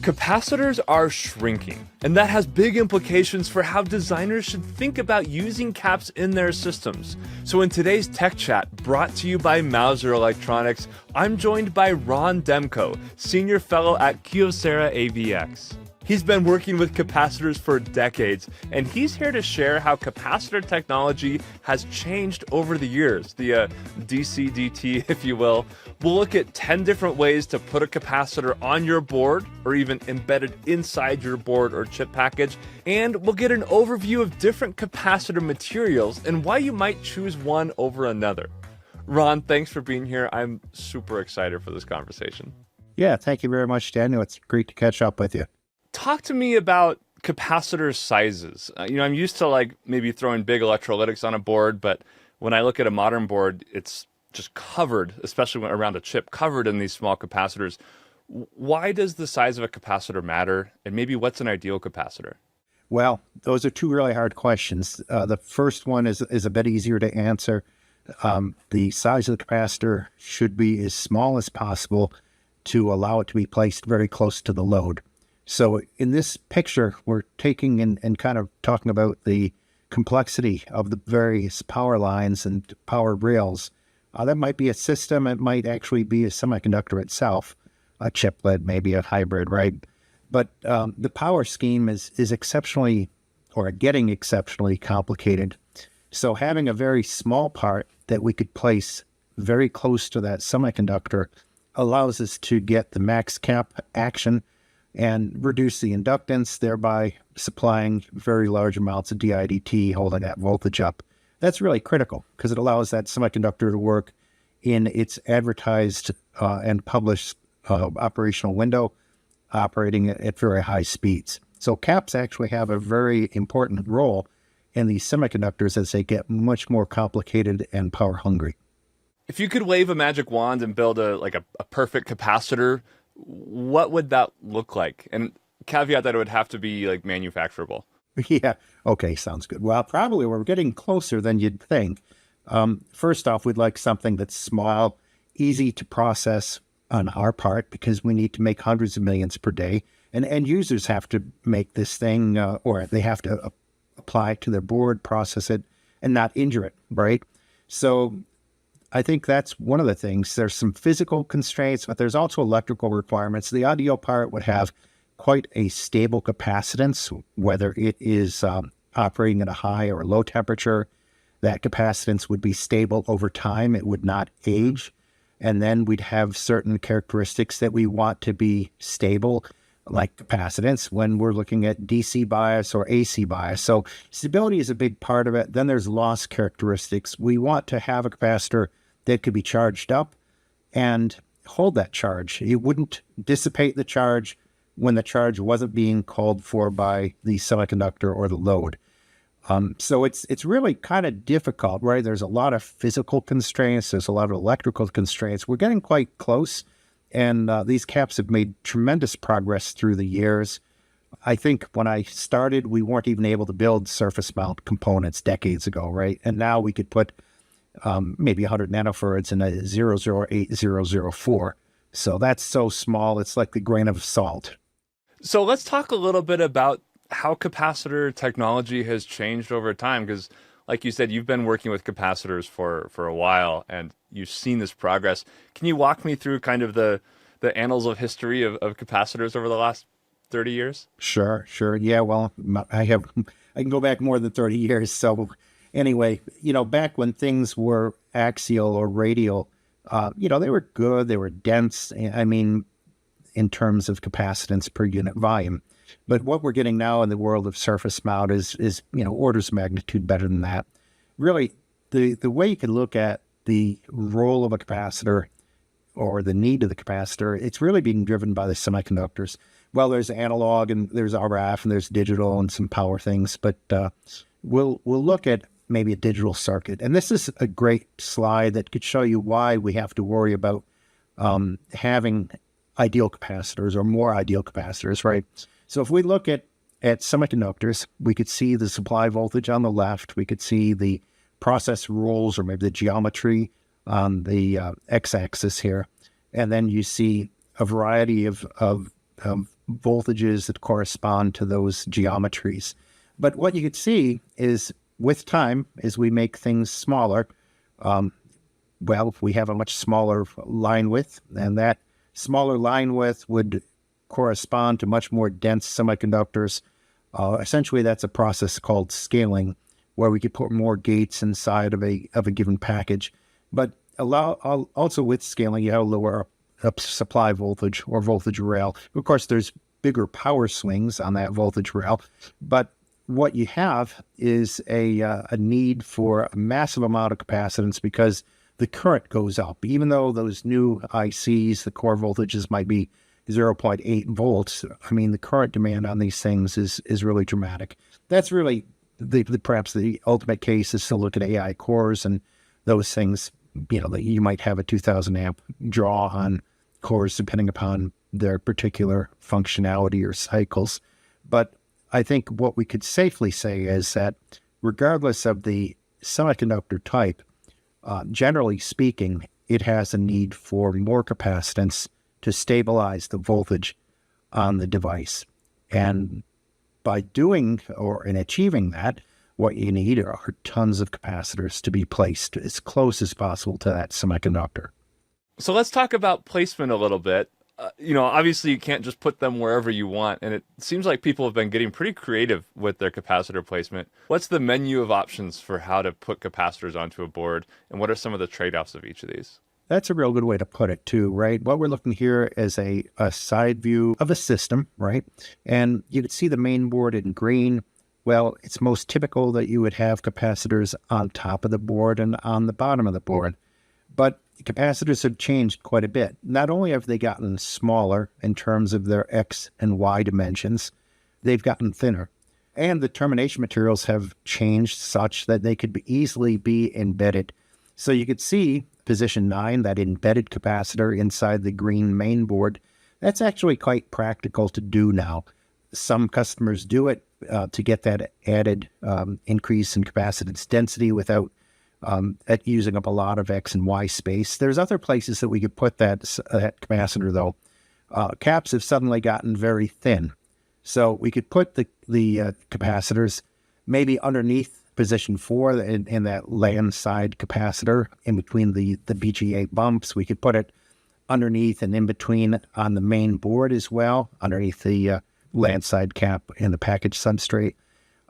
Capacitors are shrinking, and that has big implications for how designers should think about using caps in their systems. So in today's Tech Chat, brought to you by Mouser Electronics, I'm joined by Ron Demco, Senior Fellow at Kyocera AVX. He's been working with capacitors for decades, and he's here to share how capacitor technology has changed over the years, the DC-DT, if you will. We'll look at 10 different ways to put a capacitor on your board, or even embedded inside your board or chip package, and we'll get an overview of different capacitor materials and why you might choose one over another. Ron, thanks for being here. I'm super excited for this conversation. Yeah, thank you very much, Daniel. It's great to catch up with you. Talk to me about capacitor sizes. I'm used to maybe throwing big electrolytics on a board, but when I look at a modern board, it's just covered, especially when around a chip, covered in these small capacitors. Why does the size of a capacitor matter? And maybe what's an ideal capacitor? Well, those are two really hard questions. The first one is a bit easier to answer. The size of the capacitor should be as small as possible to allow it to be placed very close to the load. So in this picture, we're taking and kind of talking about the complexity of the various power lines and power rails. That might be a system. It might actually be a semiconductor itself, a chiplet, maybe a hybrid, right? But the power scheme is exceptionally, or getting exceptionally complicated. So having a very small part that we could place very close to that semiconductor allows us to get the max cap action and reduce the inductance, thereby supplying very large amounts of DIDT, holding that voltage up. That's really critical because it allows that semiconductor to work in its advertised and published operational window, operating at very high speeds. So caps actually have a very important role in these semiconductors as they get much more complicated and power hungry. If you could wave a magic wand and build a perfect capacitor, what would that look like? And caveat that it would have to be manufacturable. Yeah. Okay. Sounds good. Well, probably we're getting closer than you'd think. First off, we'd like something that's small, easy to process on our part because we need to make hundreds of millions per day. And end users have to make this thing or they have to apply it to their board, process it, and not injure it, right? So I think that's one of the things. There's some physical constraints, but there's also electrical requirements. The ideal part would have quite a stable capacitance, whether it is operating at a high or a low temperature. That capacitance would be stable over time. It would not age. And then we'd have certain characteristics that we want to be stable, like capacitance, when we're looking at DC bias or AC bias. So stability is a big part of it. Then there's loss characteristics. We want to have a capacitor that could be charged up and hold that charge. It wouldn't dissipate the charge when the charge wasn't being called for by the semiconductor or the load. So it's really kind of difficult, right? There's a lot of physical constraints. There's a lot of electrical constraints. We're getting quite close, and these caps have made tremendous progress through the years. I think when I started, we weren't even able to build surface mount components decades ago, right? And now we could put maybe 100 nanofarads in a 008004. So that's so small, it's like the grain of salt. So let's talk a little bit about how capacitor technology has changed over time, because like you said, you've been working with capacitors for a while and you've seen this progress. Can you walk me through kind of the annals of history of capacitors over the last 30 years? Sure. Yeah, well, I can go back more than 30 years. So anyway, back when things were axial or radial, they were good. They were dense. I mean, in terms of capacitance per unit volume. But what we're getting now in the world of surface mount is orders of magnitude better than that. Really, the way you can look at the role of a capacitor or the need of the capacitor, it's really being driven by the semiconductors. Well, there's analog and there's RF and there's digital and some power things, but we'll look at maybe a digital circuit. And this is a great slide that could show you why we have to worry about having ideal capacitors or more ideal capacitors, right? So if we look at semiconductors, we could see the supply voltage on the left. We could see the process rules or maybe the geometry on the x-axis here. And then you see a variety of voltages that correspond to those geometries. But what you could see is with time, as we make things smaller, we have a much smaller line width, and that smaller line width would correspond to much more dense semiconductors. Essentially, that's a process called scaling, where we could put more gates inside of a given package. But also with scaling, you have a lower supply voltage or voltage rail. Of course, there's bigger power swings on that voltage rail, but what you have is a need for a massive amount of capacitance because the current goes up. Even though those new ICs, the core voltages might be 0.8 volts, I mean, the current demand on these things is really dramatic. That's really perhaps the ultimate case is to look at AI cores and those things. You might have a 2000 amp draw on cores depending upon their particular functionality or cycles. But I think what we could safely say is that regardless of the semiconductor type, generally speaking, it has a need for more capacitance to stabilize the voltage on the device. And by doing and achieving that, what you need are tons of capacitors to be placed as close as possible to that semiconductor. So let's talk about placement a little bit. Obviously you can't just put them wherever you want, and it seems like people have been getting pretty creative with their capacitor placement. What's the menu of options for how to put capacitors onto a board, and what are some of the trade-offs of each of these? That's a real good way to put it too, right? What we're looking here is a side view of a system, right? And you can see the main board in green. Well, it's most typical that you would have capacitors on top of the board and on the bottom of the board. But capacitors have changed quite a bit. Not only have they gotten smaller in terms of their X and Y dimensions, they've gotten thinner. And the termination materials have changed such that they could easily be embedded. So you could see position 9, that embedded capacitor inside the green main board. That's actually quite practical to do now. Some customers do it to get that added increase in capacitance density without using up a lot of X and Y space. There's other places that we could put that capacitor, though. Caps have suddenly gotten very thin. So we could put the capacitors maybe underneath position 4 in that land side capacitor in between the BGA bumps. We could put it underneath and in between on the main board as well, underneath the land side cap and the package substrate.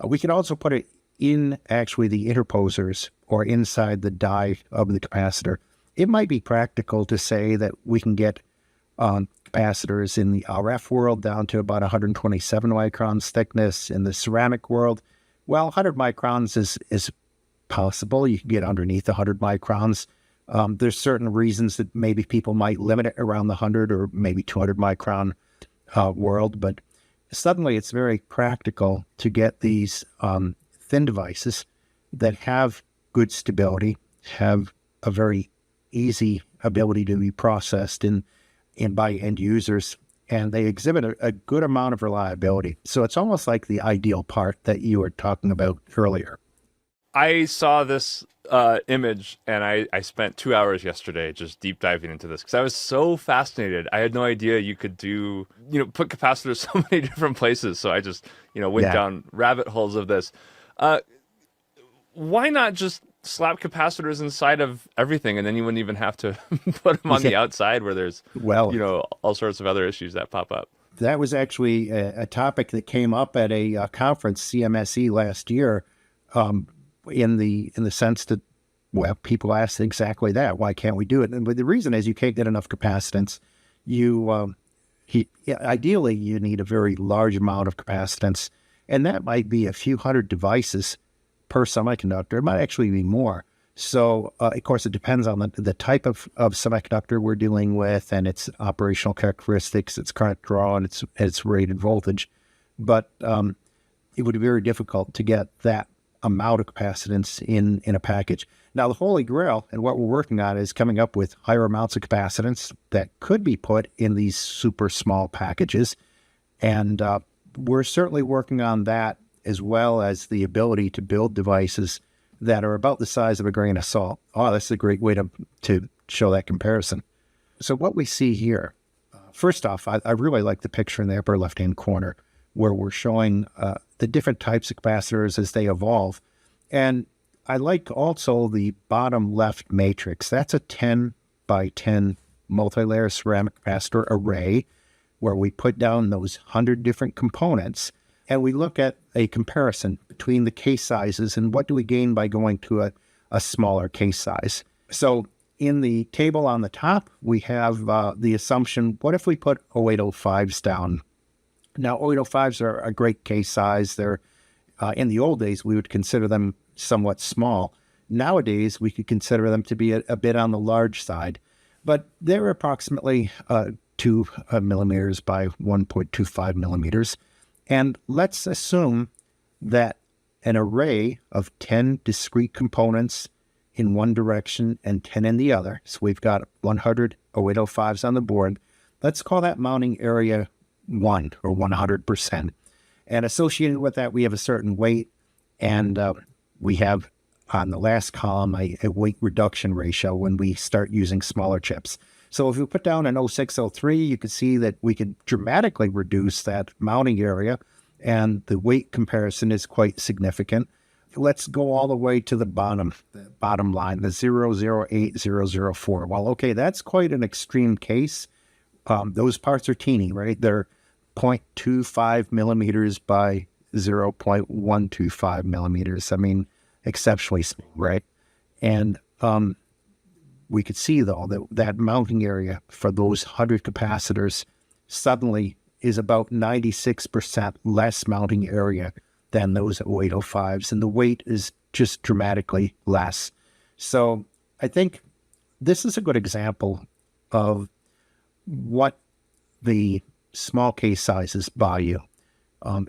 We could also put it in actually the interposers or inside the die of the capacitor. It might be practical to say that we can get capacitors in the RF world down to about 127 microns thickness. In the ceramic world, 100 microns is possible. You can get underneath 100 microns. There's certain reasons that maybe people might limit it around the 100 or maybe 200 micron world, but suddenly it's very practical to get these thin devices that have good stability, have a very easy ability to be processed in by end users, and they exhibit a good amount of reliability. So it's almost like the ideal part that you were talking about earlier. I saw this image, and I spent 2 hours yesterday just deep diving into this because I was so fascinated. I had no idea you could put capacitors so many different places. So I just, went down rabbit holes of this. Why not just slap capacitors inside of everything, and then you wouldn't even have to put them on the outside where there's, all sorts of other issues that pop up? That was actually a topic that came up at a conference, CMSE, last year, in the sense that, people asked exactly that. Why can't we do it? And the reason is you can't get enough capacitance. Ideally, you need a very large amount of capacitance, and that might be a few hundred devices per semiconductor. It might actually be more. So, of course, it depends on the type of semiconductor we're dealing with and its operational characteristics, its current draw, and its rated voltage. But it would be very difficult to get that amount of capacitance in a package. Now, the Holy Grail, and what we're working on, is coming up with higher amounts of capacitance that could be put in these super small packages. And we're certainly working on that, as well as the ability to build devices that are about the size of a grain of salt. Oh, that's a great way to show that comparison. So what we see here, First off, I really like the picture in the upper left-hand corner where we're showing the different types of capacitors as they evolve. And I like also the bottom left matrix. That's a 10 by 10 multi-layer ceramic capacitor array where we put down those 100 different components and we look at a comparison between the case sizes and what do we gain by going to a smaller case size. So in the table on the top, we have the assumption, what if we put 0805s down? Now, 0805s are a great case size. They're in the old days, we would consider them somewhat small. Nowadays, we could consider them to be a bit on the large side, but they're approximately 2 millimeters by 1.25 millimeters. And let's assume that an array of 10 discrete components in one direction and 10 in the other. So we've got 100 0805s on the board. Let's call that mounting area 1 or 100%. And associated with that, we have a certain weight, and we have on the last column a weight reduction ratio when we start using smaller chips. So if we put down an 0603, you can see that we could dramatically reduce that mounting area, and the weight comparison is quite significant. Let's go all the way to the bottom line, the 008004. Well, okay, that's quite an extreme case. Those parts are teeny, right? They're 0.25 millimeters by 0.125 millimeters. I mean, exceptionally small, right? And we could see, though, that mounting area for those 100 capacitors suddenly is about 96% less mounting area than those 0805s, and the weight is just dramatically less. So I think this is a good example of what the small case sizes buy you.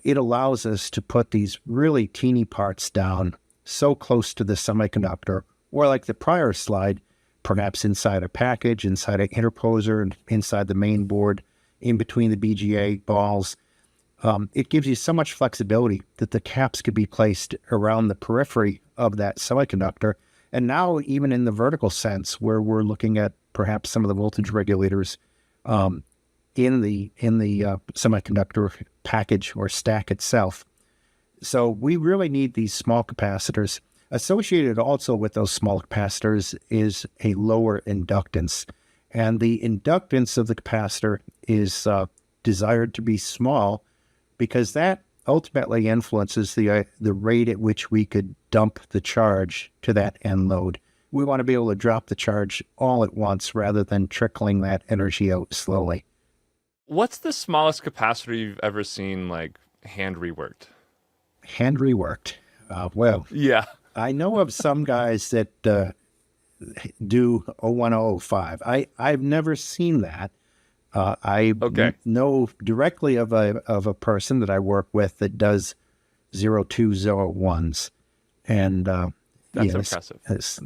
It allows us to put these really teeny parts down so close to the semiconductor, or like the prior slide, perhaps inside a package, inside an interposer, and inside the main board, in between the BGA balls. It gives you so much flexibility that the caps could be placed around the periphery of that semiconductor. And now even in the vertical sense, where we're looking at perhaps some of the voltage regulators in the semiconductor package or stack itself. So we really need these small capacitors. Associated also with those small capacitors is a lower inductance. And the inductance of the capacitor is desired to be small because that ultimately influences the rate at which we could dump the charge to that end load. We want to be able to drop the charge all at once rather than trickling that energy out slowly. What's the smallest capacitor you've ever seen, like, hand reworked? Hand reworked? Well, yeah. I know of some guys that do 01005. I've never seen that. I know directly of a person that I work with that does 0201s, and that's impressive. It's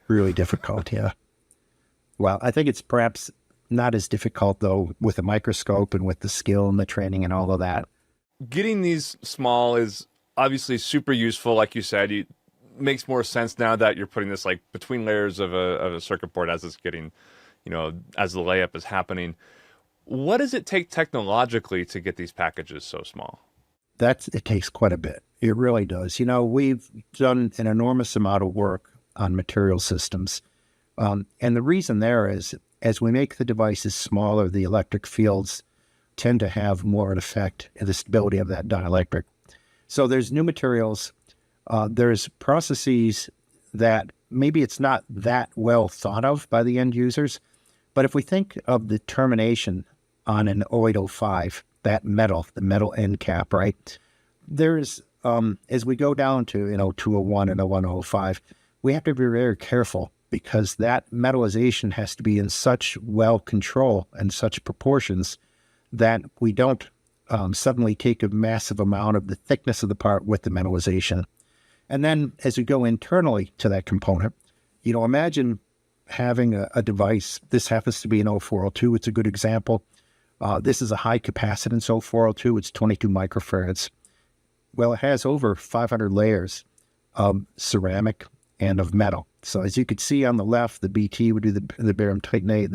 really difficult. Yeah. Well, I think it's perhaps not as difficult though with a microscope and with the skill and the training and all of that. Getting these small is obviously super useful, like you said. It makes more sense now that you're putting this like between layers of a circuit board as it's getting, as the layup is happening. What does it take technologically to get these packages so small? It takes quite a bit. It really does. We've done an enormous amount of work on material systems. And the reason there is, as we make the devices smaller, the electric fields tend to have more an effect in the stability of that dielectric. So there's new materials. There's processes that maybe it's not that well thought of by the end users. But if we think of the termination on an 0805, that metal, the metal end cap, right? There's, as we go down to, 201 and 0105, we have to be very careful because that metallization has to be in such well control and such proportions that we don't suddenly take a massive amount of the thickness of the part with the metallization. And then as we go internally to that component, imagine having a device. This happens to be an 0402. It's a good example. This is a high capacitance 0402. It's 22 microfarads. Well, it has over 500 layers of ceramic and of metal. So as you could see on the left, the BT would be the barium titanate,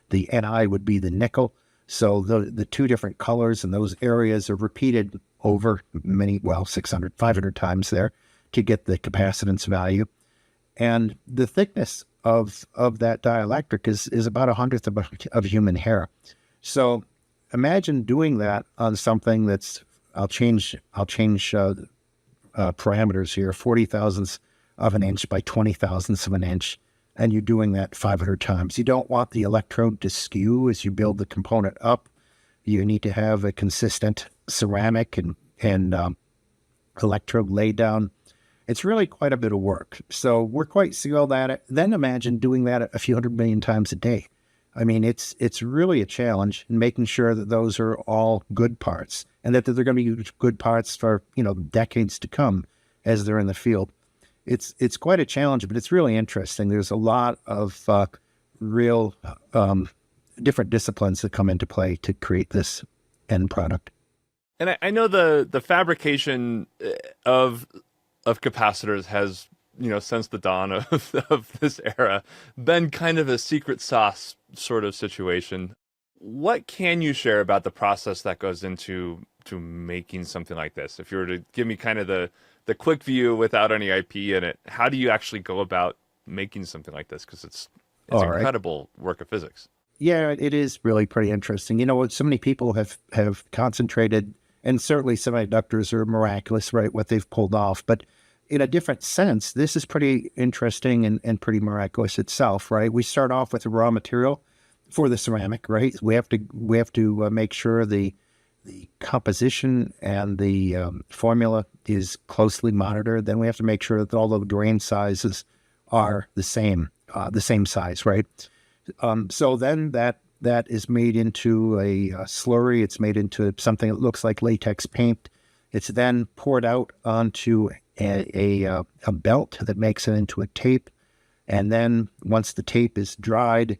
the Ni would be the nickel. So the two different colors and those areas are repeated over 600, 500 times there to get the capacitance value. And the thickness of that dielectric is about 1/100th of human hair. So imagine doing that on something that's, I'll change parameters here, 40 thousandths of an inch by 20 thousandths of an inch, and you're doing that 500 times. You don't want the electrode to skew as you build the component up. You need to have a consistent ceramic and electrode laydown. It's really quite a bit of work. So we're quite skilled at it. Then imagine doing that a few 100 million times a day. I mean, it's really a challenge in making sure that those are all good parts and that they're going to be good parts for, decades to come as they're in the field. It's quite a challenge, but it's really interesting. There's a lot of real different disciplines that come into play to create this end product. And I know the fabrication of capacitors has, since the dawn of this era, been kind of a secret sauce sort of situation. What can you share about the process that goes into making something like this? If you were to give me kind of the quick view without any IP in it, how do you actually go about making something like this? Because it's incredible work of physics. Yeah, it is really pretty interesting. So many people have concentrated, and certainly semiconductors are miraculous, right, what they've pulled off. But in a different sense, this is pretty interesting and pretty miraculous itself, right? We start off with the raw material for the ceramic, right? We have to make sure the composition and the formula is closely monitored. Then we have to make sure that all the grain sizes are the same size, right? So then that is made into a slurry. It's made into something that looks like latex paint. It's then poured out onto a belt that makes it into a tape. And then once the tape is dried,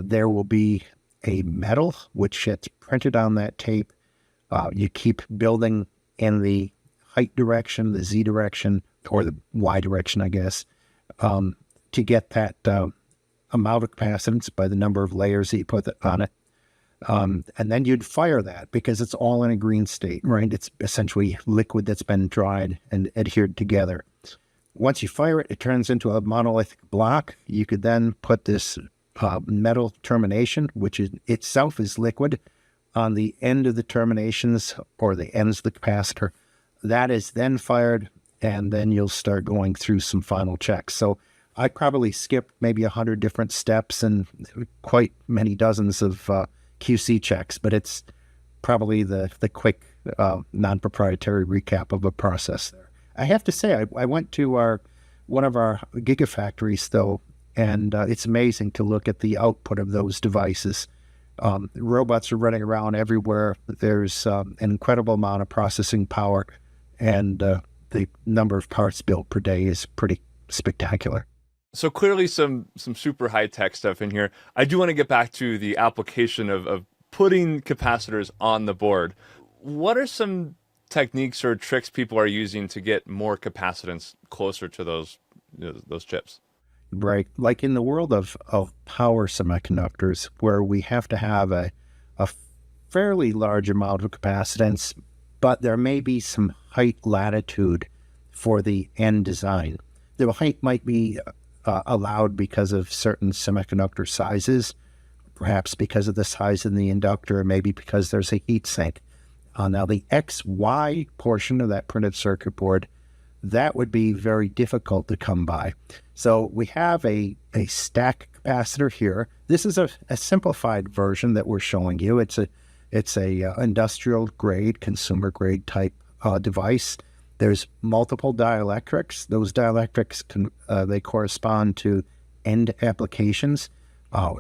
there will be a metal which gets printed on that tape. You keep building in the height direction, the Z direction, or the Y direction, I guess, to get that amount of capacitance by the number of layers that you put on it. And then you'd fire that because it's all in a green state, right? It's essentially liquid that's been dried and adhered together. Once you fire it, it turns into a monolithic block. You could then put this metal termination, which itself is liquid, on the end of the terminations or the ends of the capacitor. That is then fired, and then you'll start going through some final checks. So I probably skipped maybe 100 different steps and quite many dozens of QC checks, but it's probably the quick non-proprietary recap of a process there. I have to say, I went to one of our gigafactories, though, and it's amazing to look at the output of those devices. Robots are running around everywhere. There's an incredible amount of processing power, and the number of parts built per day is pretty spectacular. So clearly some super high-tech stuff in here. I do want to get back to the application of putting capacitors on the board. What are some techniques or tricks people are using to get more capacitance closer to those chips? Right. Like in the world of power semiconductors, where we have to have a fairly large amount of capacitance, but there may be some height latitude for the end design. The height might be allowed because of certain semiconductor sizes, perhaps because of the size of the inductor, maybe because there's a heat sink. Now, the XY portion of that printed circuit board, that would be very difficult to come by. So we have a stack capacitor here. This is a simplified version that we're showing you. It's a industrial grade, consumer grade type device. There's multiple dielectrics. Those dielectrics they correspond to end applications.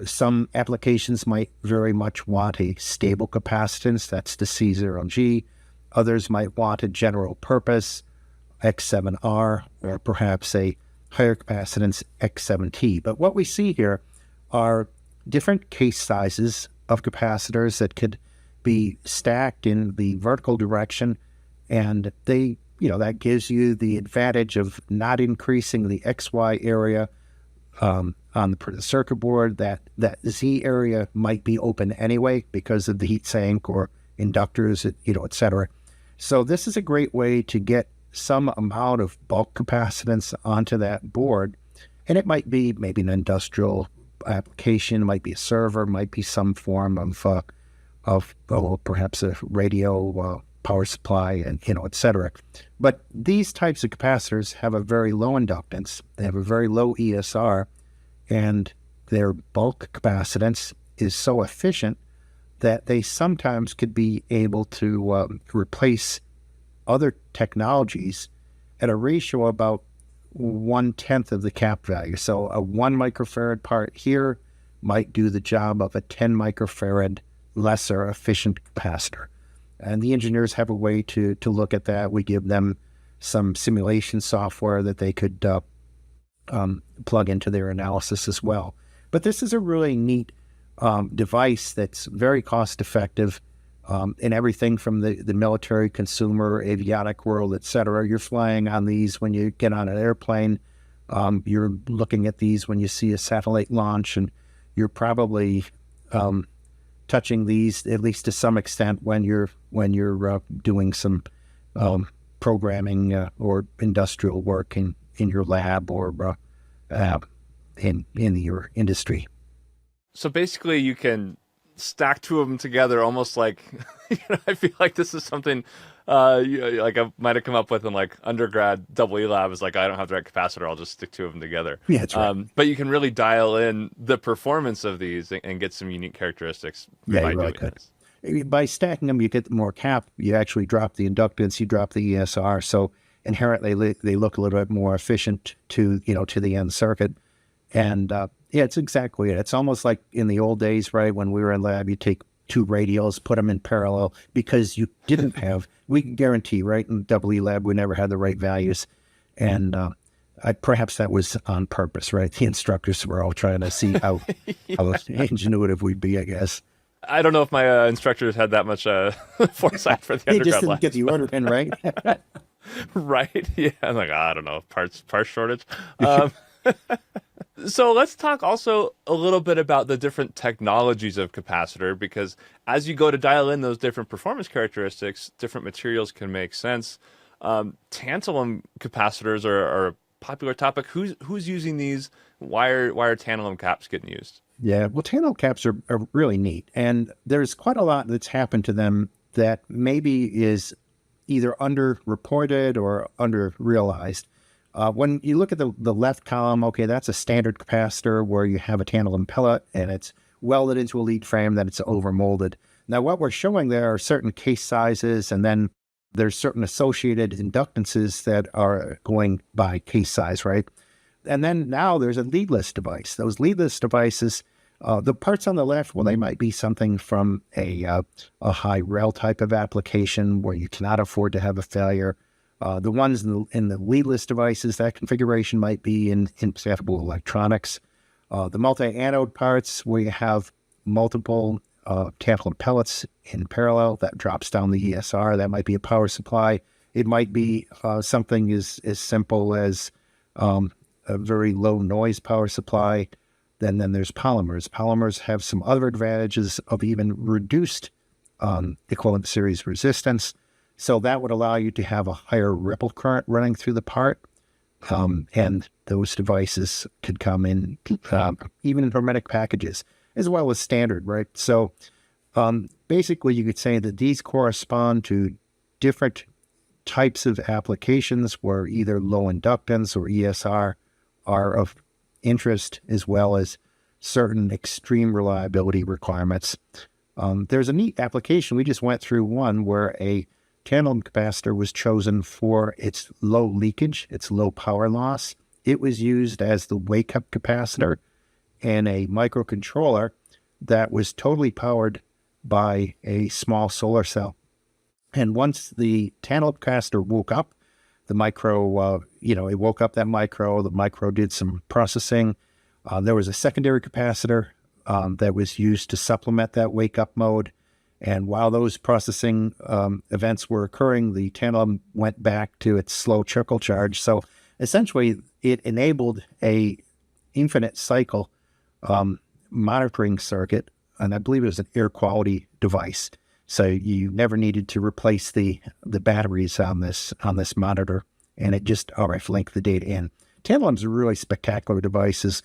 Some applications might very much want a stable capacitance. That's the C0G. Others might want a general purpose X7R, or perhaps a higher capacitance X7T. But what we see here are different case sizes of capacitors that could be stacked in the vertical direction, and that gives you the advantage of not increasing the XY area on the circuit board, that Z area might be open anyway because of the heat sink or inductors, et cetera. So this is a great way to get some amount of bulk capacitance onto that board. And it might be maybe an industrial application, it might be a server, might be some form of perhaps a radio power supply, and et cetera. But these types of capacitors have a very low inductance, they have a very low ESR, and their bulk capacitance is so efficient that they sometimes could be able to replace other technologies at a ratio about 1/10 of the cap value. So a 1 microfarad part here might do the job of a 10 microfarad lesser efficient capacitor. And the engineers have a way to look at that. We give them some simulation software that they could plug into their analysis as well. But this is a really neat device that's very cost effective in everything from the military, consumer, avionic world, et cetera. You're flying on these when you get on an airplane. You're looking at these when you see a satellite launch, and you're probably touching these at least to some extent when you're doing some programming or industrial work in your lab or in your industry. So basically, you can stack two of them together, almost like I feel like this is something like I might have come up with in like undergrad. Double E lab is like, I don't have the right capacitor, I'll just stick two of them together. Yeah, that's right. But you can really dial in the performance of these and get some unique characteristics. Yeah, you really could. By stacking them, you get more cap. You actually drop the inductance, you drop the ESR. So inherently, they look a little bit more efficient to the end circuit. And yeah, it's exactly it. It's almost like in the old days, right? When we were in lab, you take two radials, put them in parallel because you didn't have, we can guarantee, right? In double E lab, we never had the right values. And perhaps that was on purpose, right? The instructors were all trying to see how ingenuitive we'd be, I guess. I don't know if my instructors had that much foresight for the they undergrad just didn't labs, get the order in, right? Right? Yeah, I'm like, I don't know, parts shortage. So let's talk also a little bit about the different technologies of capacitor, because as you go to dial in those different performance characteristics, different materials can make sense. Tantalum capacitors are a popular topic. Who's using these? Why are tantalum caps getting used? Yeah, well, tantalum caps are really neat, and there's quite a lot that's happened to them that maybe is either underreported or under-realized. When you look at the left column, okay, that's a standard capacitor where you have a tantalum pellet and it's welded into a lead frame, that it's overmolded. Now, what we're showing there are certain case sizes, and then there's certain associated inductances that are going by case size, right? And then now there's a leadless device. Those leadless devices, the parts on the left, well, they might be something from a high rail type of application where you cannot afford to have a failure. The ones in the leadless devices, that configuration might be in compatible electronics. The multi-anode parts where you have multiple tantalum pellets in parallel, that drops down the ESR. That might be a power supply. It might be something as simple as a very low noise power supply. Then there's polymers. Polymers have some other advantages of even reduced equivalent series resistance. So that would allow you to have a higher ripple current running through the part. And those devices could come in even in hermetic packages, as well as standard, right? So basically you could say that these correspond to different types of applications where either low inductance or ESR are of interest, as well as certain extreme reliability requirements. There's a neat application. We just went through one where a tantalum capacitor was chosen for its low leakage, its low power loss. It was used as the wake-up capacitor in a microcontroller that was totally powered by a small solar cell. And once the tantalum capacitor woke up, the micro, it woke up that micro. The micro did some processing. There was a secondary capacitor that was used to supplement that wake-up mode. And while those processing events were occurring, the tantalum went back to its slow trickle charge. So essentially, it enabled a infinite cycle monitoring circuit, and I believe it was an air quality device. So you never needed to replace the batteries on this monitor, and it just RF linked the data in. Tantalum's a really spectacular device.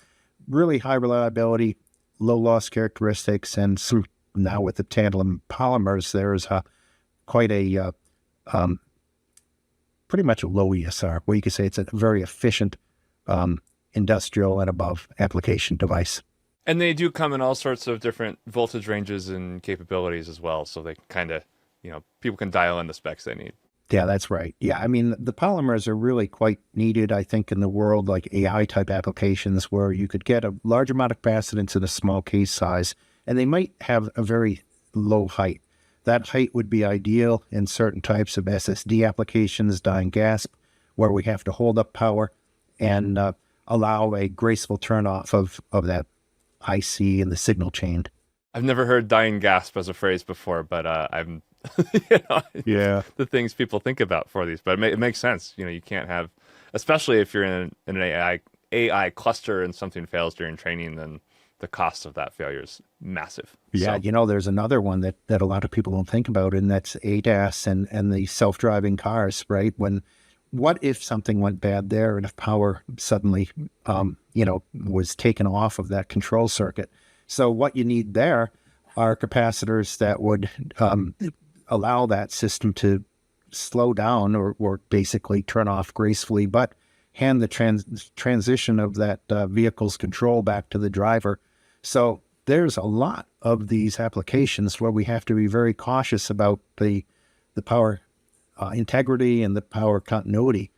Really high reliability, low loss characteristics, and some, now with the tantalum polymers, there's quite a pretty much a low ESR, where you could say it's a very efficient industrial and above application device. And they do come in all sorts of different voltage ranges and capabilities as well. So they kind of, people can dial in the specs they need. Yeah, that's right. Yeah, I mean, the polymers are really quite needed, I think, in the world, like AI type applications where you could get a large amount of capacitance in a small case size, and they might have a very low height. That height would be ideal in certain types of SSD applications, dying gasp, where we have to hold up power and allow a graceful turnoff of that IC in the signal chain. I've never heard dying gasp as a phrase before, but I'm, Yeah, the things people think about for these. But it makes sense. You can't have, especially if you're in an AI cluster and something fails during training, then the cost of that failure is massive. Yeah, So, there's another one that a lot of people don't think about, and that's ADAS and the self-driving cars, right? What if something went bad there, and if power suddenly, was taken off of that control circuit? So what you need there are capacitors that would allow that system to slow down or basically turn off gracefully, but hand the transition of that vehicle's control back to the driver. So there's a lot of these applications where we have to be very cautious about the power integrity and the power continuity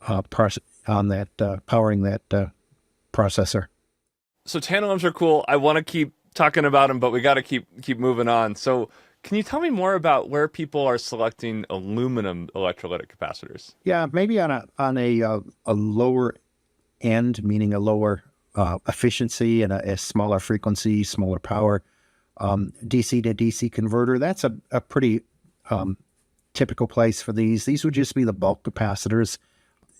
on that powering that processor. so tantalums are cool. I want to keep talking about them, but we got to keep moving on. So can you tell me more about where people are selecting aluminum electrolytic capacitors? Yeah, maybe on a lower end, meaning a lower efficiency and a smaller frequency, smaller power, DC to DC converter. That's a pretty typical place for these. These would just be the bulk capacitors,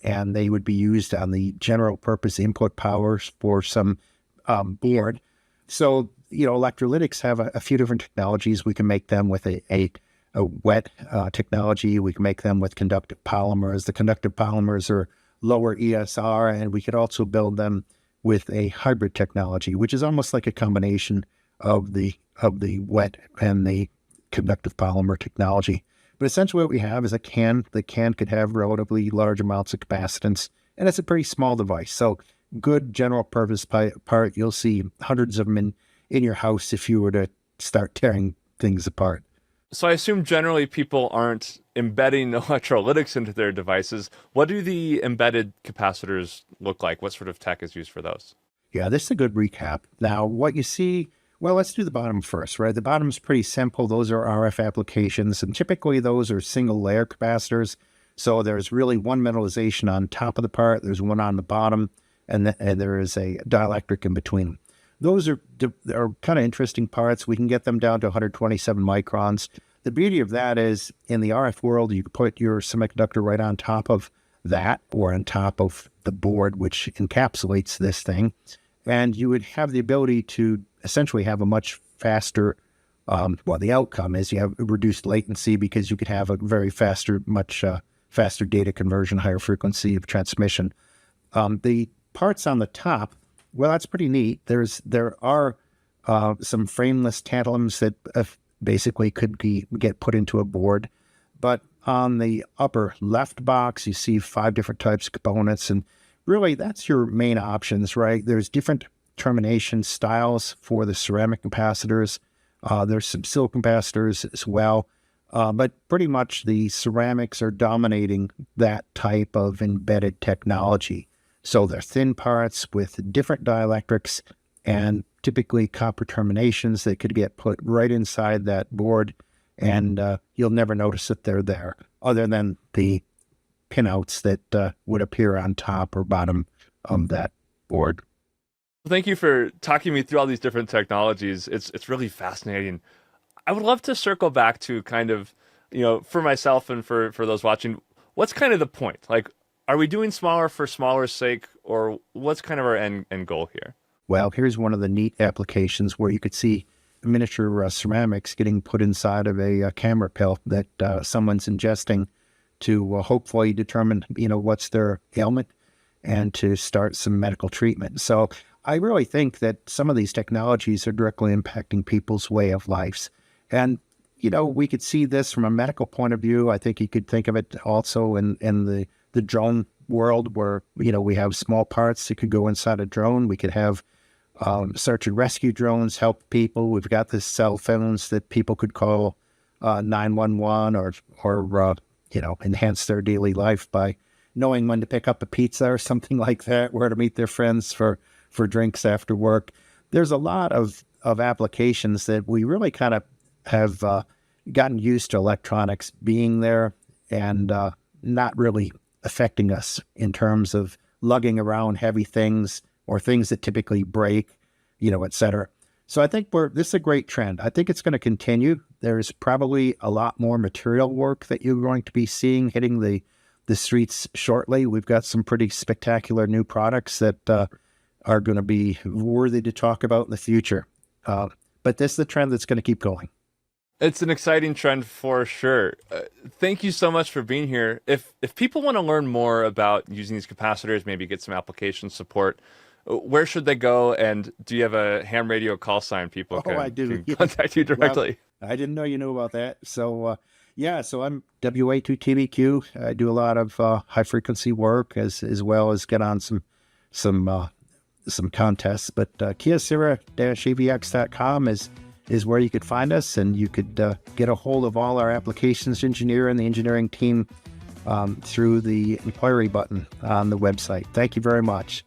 and they would be used on the general purpose input powers for some board. So, electrolytics have a few different technologies. We can make them with a wet technology. We can make them with conductive polymers. The conductive polymers are lower ESR, and we could also build them with a hybrid technology, which is almost like a combination of the wet and the conductive polymer technology. But essentially what we have is a can. The can could have relatively large amounts of capacitance, and it's a pretty small device. So good general purpose part, you'll see hundreds of them in your house if you were to start tearing things apart. So I assume generally people aren't embedding electrolytics into their devices. What do the embedded capacitors look like? What sort of tech is used for those? Yeah, this is a good recap. Now, what you see, well, let's do the bottom first, right? The bottom is pretty simple. Those are RF applications, and typically those are single layer capacitors. So there's really one metallization on top of the part, there's one on the bottom, and there is a dielectric in between. Those are kind of interesting parts. We can get them down to 127 microns. The beauty of that is in the RF world, you can put your semiconductor right on top of that or on top of the board, which encapsulates this thing. And you would have the ability to essentially have a much faster, the outcome is you have reduced latency because you could have a very much faster data conversion, higher frequency of transmission. The parts on the top, well, that's pretty neat. There are some frameless tantalums that basically could get put into a board. But on the upper left box, you see 5 different types of components. And really, that's your main options, right? There's different termination styles for the ceramic capacitors. There's some silicon capacitors as well. But pretty much the ceramics are dominating that type of embedded technology. So they're thin parts with different dielectrics and typically copper terminations that could get put right inside that board, and you'll never notice that they're there, other than the pinouts that would appear on top or bottom of that board. Thank you for talking me through all these different technologies. It's really fascinating. I would love to circle back to kind of, for myself and for those watching, what's kind of the point? Like, are we doing smaller for smaller's sake, or what's kind of our end goal here? Well, here's one of the neat applications where you could see miniature ceramics getting put inside of a camera pill that someone's ingesting to hopefully determine, what's their ailment and to start some medical treatment. So I really think that some of these technologies are directly impacting people's way of lives. And, we could see this from a medical point of view. I think you could think of it also in the drone world where, we have small parts that could go inside a drone. We could have search and rescue drones help people. We've got the cell phones that people could call 911 or enhance their daily life by knowing when to pick up a pizza or something like that, where to meet their friends for drinks after work. There's a lot of applications that we really kind of have gotten used to electronics being there and not really affecting us in terms of lugging around heavy things or things that typically break, et cetera. So I think this is a great trend. I think it's going to continue. There's probably a lot more material work that you're going to be seeing hitting the streets shortly. We've got some pretty spectacular new products that are going to be worthy to talk about in the future. But this is the trend that's going to keep going. It's an exciting trend for sure. Thank you so much for being here. If people want to learn more about using these capacitors, maybe get some application support, where should they go? And do you have a ham radio call sign people I do. can contact you directly? Well, I didn't know you knew about that. So, so I'm WA2TBQ. I do a lot of high frequency work as well as get on some contests. But Kyocera-avx.com is where you could find us, and you could get a hold of all our applications engineer and the engineering team through the inquiry button on the website. Thank you very much.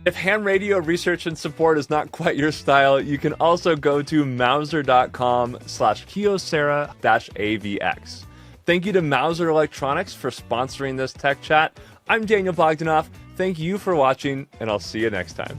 If ham radio research and support is not quite your style, you can also go to Mouser.com/Kyocera-avx. Thank you to Mouser Electronics for sponsoring this tech chat. I'm Daniel Bogdanoff. Thank you for watching, and I'll see you next time.